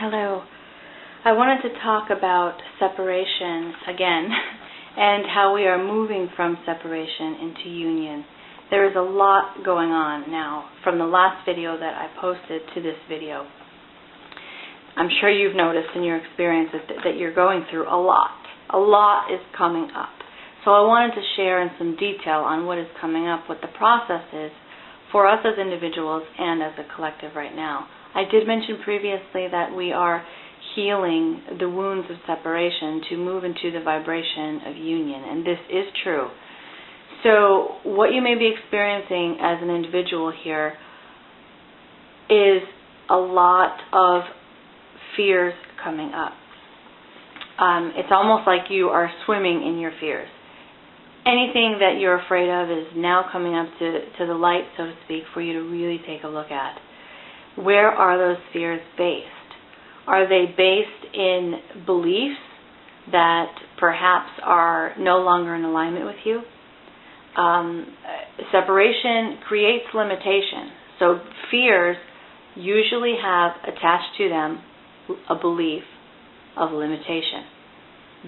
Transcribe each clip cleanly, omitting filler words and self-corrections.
Hello. I wanted to talk about separation again and how we are moving from separation into union. There is a lot going on now from the last video that I posted to this video. I'm sure you've noticed in your experiences that you're going through a lot. A lot is coming up. So I wanted to share in some detail on what is coming up, what the process is for us as individuals and as a collective right now. I did mention previously that we are healing the wounds of separation to move into the vibration of union, and this is true. So what you may be experiencing as an individual here is a lot of fears coming up. It's almost like you are swimming in your fears. Anything that you're afraid of is now coming up to the light, so to speak, for you to really take a look at. Where are those fears based? Are they based in beliefs that perhaps are no longer in alignment with you? Separation creates limitation. So fears usually have attached to them a belief of limitation,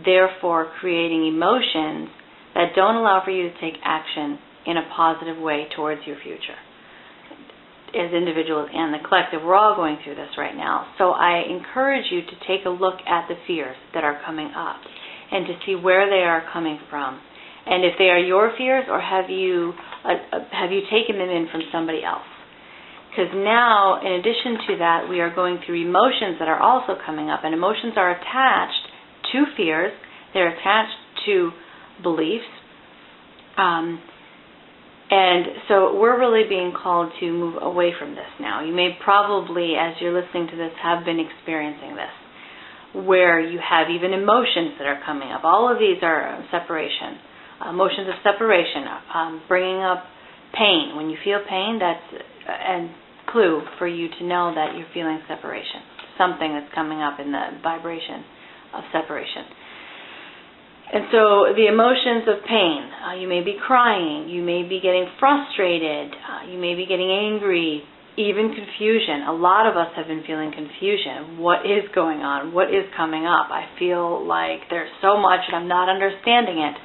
therefore creating emotions that don't allow for you to take action in a positive way towards your future. As individuals and the collective, we're all going through this right now. So I encourage you to take a look at the fears that are coming up and to see where they are coming from. And if they are your fears, or have you taken them in from somebody else? Because now, in addition to that, we are going through emotions that are also coming up. And emotions are attached to fears. They're attached to beliefs. And so we're really being called to move away from this now. You may probably, as you're listening to this, have been experiencing this, where you have even emotions that are coming up. All of these are separation, emotions of separation, bringing up pain. When you feel pain, that's a clue for you to know that you're feeling separation, something that's coming up in the vibration of separation. And so the emotions of pain, you may be crying, you may be getting frustrated, you may be getting angry, even confusion. A lot of us have been feeling confusion. What is going on? What is coming up? I feel like there's so much and I'm not understanding it.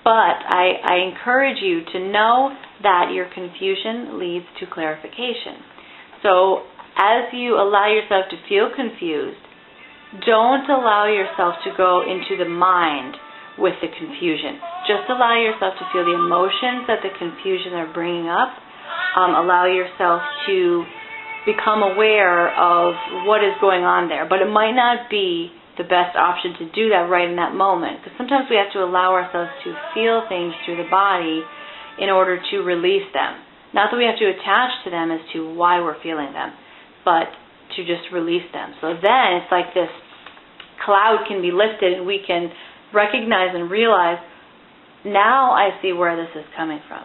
But I encourage you to know that your confusion leads to clarification. So as you allow yourself to feel confused, don't allow yourself to go into the mind with the confusion. Just allow yourself to feel the emotions that the confusion are bringing up. Allow yourself to become aware of what is going on there. But it might not be the best option to do that right in that moment, because sometimes we have to allow ourselves to feel things through the body in order to release them. Not that we have to attach to them as to why we're feeling them, but to just release them. So then it's like this cloud can be lifted and we can recognize and realize, now I see where this is coming from.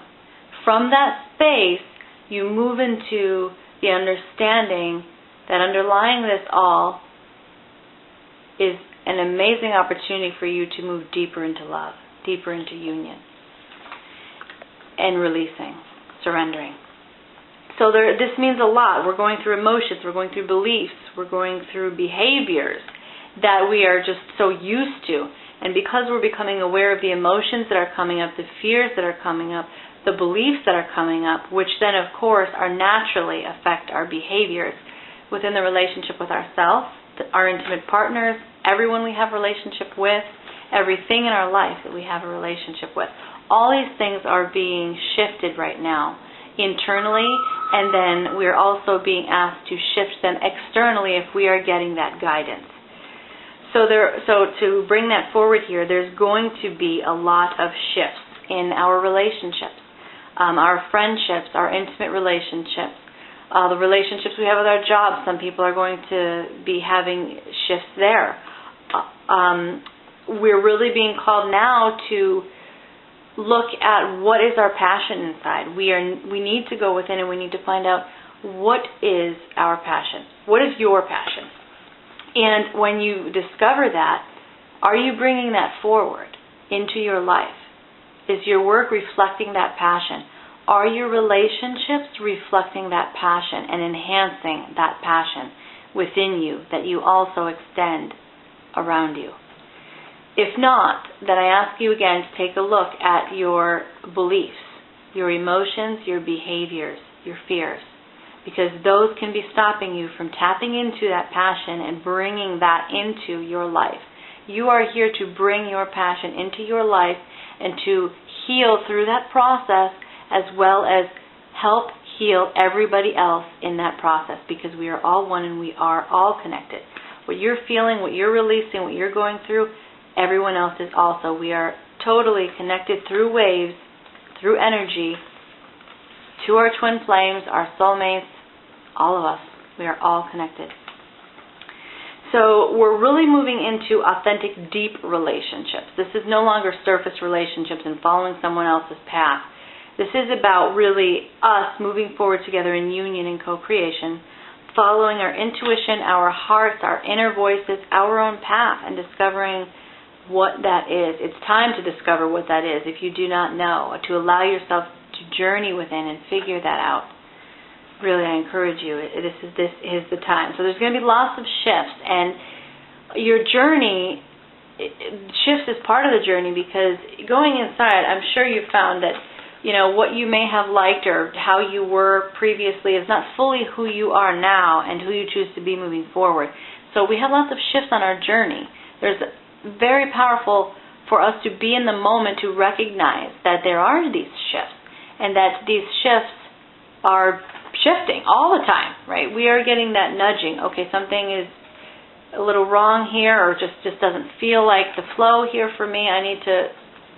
From that space, you move into the understanding that underlying this all is an amazing opportunity for you to move deeper into love, deeper into union, and releasing, surrendering. So this means a lot. We're going through emotions, we're going through beliefs, we're going through behaviors that we are just so used to. And because we're becoming aware of the emotions that are coming up, the fears that are coming up, the beliefs that are coming up, which then, of course, are naturally affect our behaviors within the relationship with ourselves, our intimate partners, everyone we have a relationship with, everything in our life that we have a relationship with. All these things are being shifted right now internally, and then we're also being asked to shift them externally if we are getting that guidance. So to bring that forward here, there's going to be a lot of shifts in our relationships, our friendships, our intimate relationships, the relationships we have with our jobs. Some people are going to be having shifts there. We're really being called now to look at what is our passion inside. We need to go within and we need to find out, what is our passion? What is your passion? And when you discover that, are you bringing that forward into your life? Is your work reflecting that passion? Are your relationships reflecting that passion and enhancing that passion? within you that you also extend around you? If not, then I ask you again to take a look at your beliefs, your emotions, your behaviors, your fears, because those can be stopping you from tapping into that passion and bringing that into your life. You are here to bring your passion into your life and to heal through that process, as well as help heal everybody else in that process, because we are all one and we are all connected. What you're feeling, what you're releasing, what you're going through, everyone else is also. We are totally connected through waves, through energy, to our twin flames, our soulmates, all of us. We are all connected. So we're really moving into authentic, deep relationships. This is no longer surface relationships and following someone else's path. This is about really us moving forward together in union and co-creation, following our intuition, our hearts, our inner voices, our own path, and discovering what that is. It's time to discover what that is if you do not know, to allow yourself to journey within and figure that out. Really, I encourage you. This is the time. So there's going to be lots of shifts, and your journey, shifts is part of the journey, because going inside, I'm sure you found that what you may have liked or how you were previously is not fully who you are now and who you choose to be moving forward. So we have lots of shifts on our journey. There's very powerful for us to be in the moment to recognize that there are these shifts, and that these shifts are shifting all the time, right? We are getting that nudging. Okay, something is a little wrong here, or just doesn't feel like the flow here for me. I need to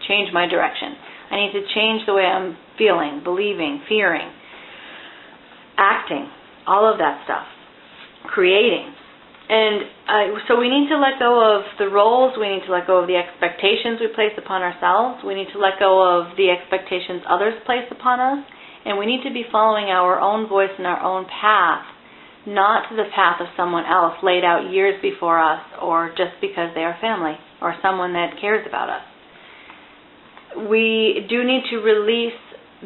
change my direction. I need to change the way I'm feeling, believing, fearing, acting, all of that stuff, creating. And so we need to let go of the roles. We need to let go of the expectations we place upon ourselves. We need to let go of the expectations others place upon us. And we need to be following our own voice and our own path, not the path of someone else laid out years before us, or just because they are family or someone that cares about us. We do need to release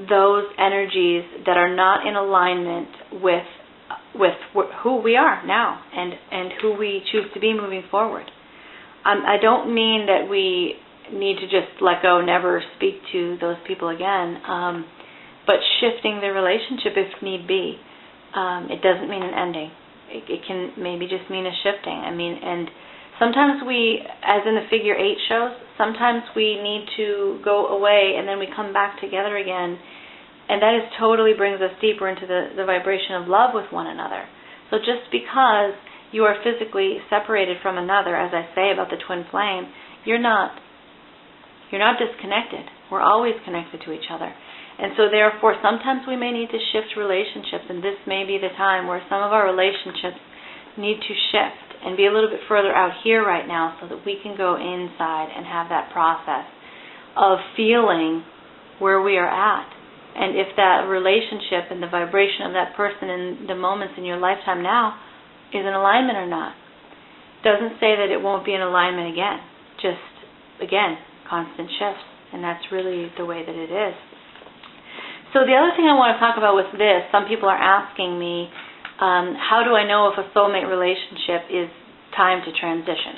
those energies that are not in alignment with who we are now and who we choose to be moving forward. I don't mean that we need to just let go, never speak to those people again, but shifting the relationship if need be. It doesn't mean an ending. It can maybe just mean a shifting. And sometimes we, as in the figure 8 shows, sometimes we need to go away and then we come back together again. And that totally brings us deeper into the vibration of love with one another. So just because you are physically separated from another, as I say about the twin flame, you're not disconnected. We're always connected to each other. And so therefore, sometimes we may need to shift relationships, and this may be the time where some of our relationships need to shift and be a little bit further out here right now, so that we can go inside and have that process of feeling where we are at. And if that relationship and the vibration of that person in the moments in your lifetime now is in alignment or not. Doesn't say that it won't be in alignment again. Just, again, constant shifts. And that's really the way that it is. So the other thing I want to talk about with this, some people are asking me, how do I know if a soulmate relationship is time to transition?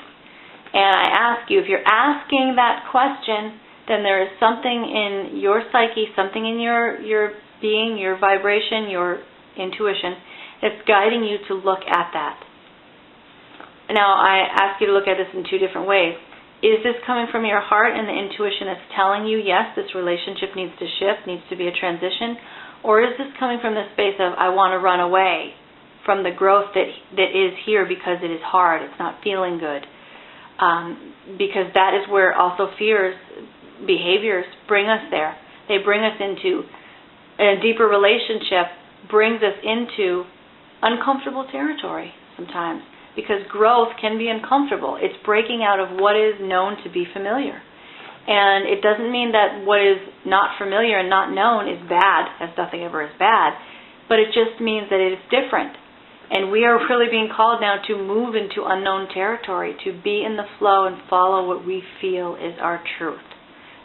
And I ask you, if you're asking that question, then there is something in your psyche, something in your being, your vibration, your intuition, that's guiding you to look at that. Now, I ask you to look at this in two different ways. Is this coming from your heart and the intuition that's telling you, yes, this relationship needs to shift, needs to be a transition? Or is this coming from the space of, I want to run away from the growth that is here because it is hard, it's not feeling good? Because that is where also fears, behaviors bring us there. They bring us into a deeper relationship, brings us into uncomfortable territory sometimes. Because growth can be uncomfortable. It's breaking out of what is known to be familiar. And it doesn't mean that what is not familiar and not known is bad, as nothing ever is bad, but it just means that it is different. And we are really being called now to move into unknown territory, to be in the flow and follow what we feel is our truth.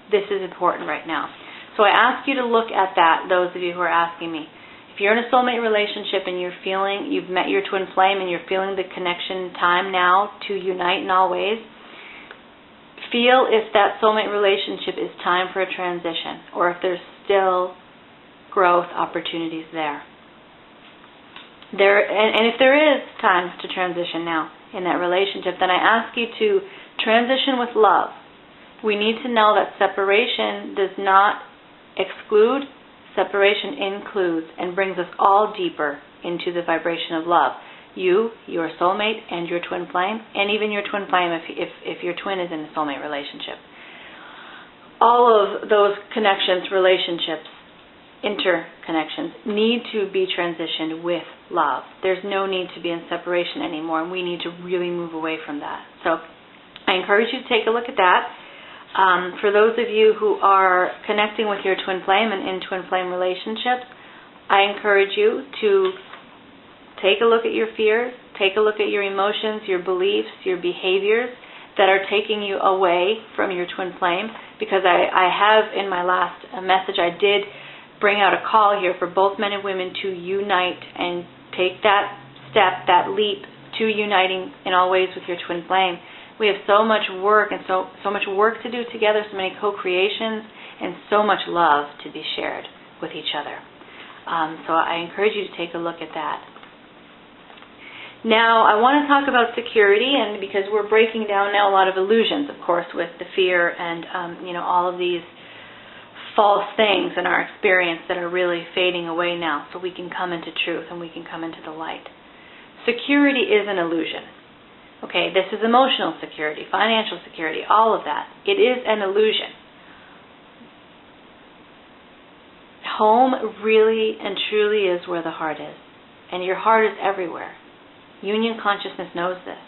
This is important right now. So I ask you to look at that, those of you who are asking me. If If you're in a soulmate relationship and you've met your twin flame and you're feeling the connection time now to unite in all ways, feel if that soulmate relationship is time for a transition or if there's still growth opportunities there. And if there is time to transition now in that relationship, then I ask you to transition with love. We need to know that separation does not exclude, separation includes and brings us all deeper into the vibration of love. You, your soulmate, and your twin flame, and even your twin flame if your twin is in a soulmate relationship. All of those connections, relationships, interconnections need to be transitioned with love. There's no need to be in separation anymore, and we need to really move away from that. So I encourage you to take a look at that. For those of you who are connecting with your twin flame and in twin flame relationships, I encourage you to take a look at your fears, take a look at your emotions, your beliefs, your behaviors that are taking you away from your twin flame, because I have in my last message, I did bring out a call here for both men and women to unite and take that step, that leap to uniting in all ways with your twin flame. We have so much work and so much work to do together, so many co-creations, and so much love to be shared with each other. So I encourage you to take a look at that. Now, I want to talk about security, and because we're breaking down now a lot of illusions, of course, with the fear and all of these false things in our experience that are really fading away now, so we can come into truth and we can come into the light. Security is an illusion. Okay, this is emotional security, financial security, all of that. It is an illusion. Home really and truly is where the heart is, and your heart is everywhere. Union consciousness knows this,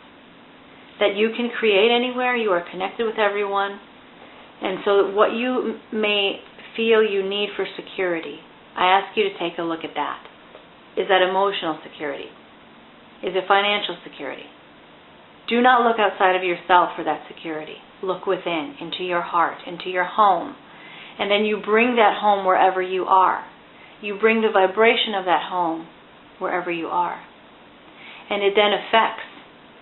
that you can create anywhere, you are connected with everyone, and so what you may feel you need for security, I ask you to take a look at that. Is that emotional security? Is it financial security? Do not look outside of yourself for that security. Look within, into your heart, into your home, and then you bring that home wherever you are. You bring the vibration of that home wherever you are. And it then affects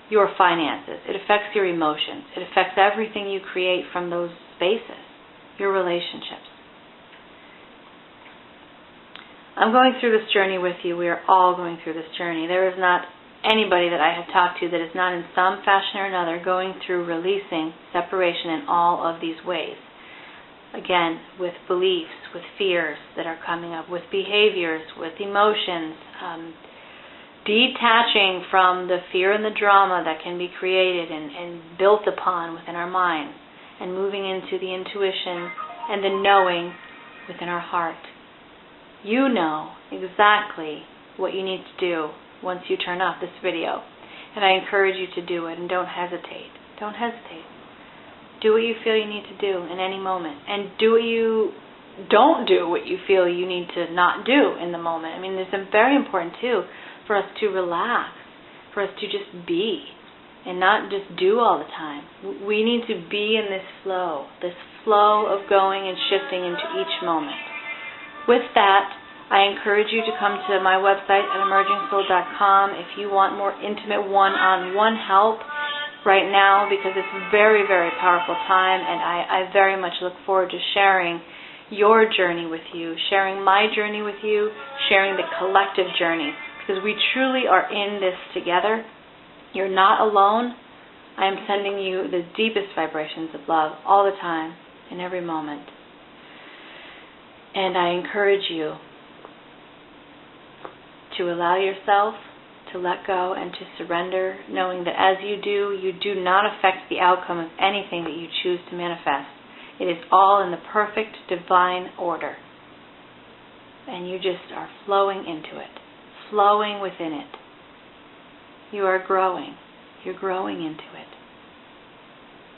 your finances. It affects your emotions. It affects everything you create from those spaces, your relationships. I'm going through this journey with you. We are all going through this journey. There is not anybody that I have talked to that is not in some fashion or another going through releasing separation in all of these ways. Again, with beliefs, with fears that are coming up, with behaviors, with emotions, detaching from the fear and the drama that can be created and built upon within our minds, and moving into the intuition and the knowing within our heart. You know exactly what you need to do once you turn off this video, and I encourage you to do it, and don't hesitate. Don't hesitate. Do what you feel you need to do in any moment, and don't do what you feel you need to not do in the moment. I mean, it's very important too for us to relax, for us to just be and not just do all the time. We need to be in this flow of going and shifting into each moment. With that, I encourage you to come to my website at emergingsoul.com if you want more intimate one-on-one help right now, because it's a very, very powerful time, and I very much look forward to sharing your journey with you, sharing my journey with you, sharing the collective journey, because we truly are in this together. You're not alone. I am sending you the deepest vibrations of love all the time, in every moment. And I encourage you to allow yourself to let go and to surrender, knowing that as you do not affect the outcome of anything that you choose to manifest. It is all in the perfect divine order. And you just are flowing into it, flowing within it. You are growing. You're growing into it.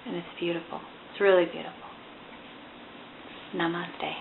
And it's beautiful. It's really beautiful. Namaste.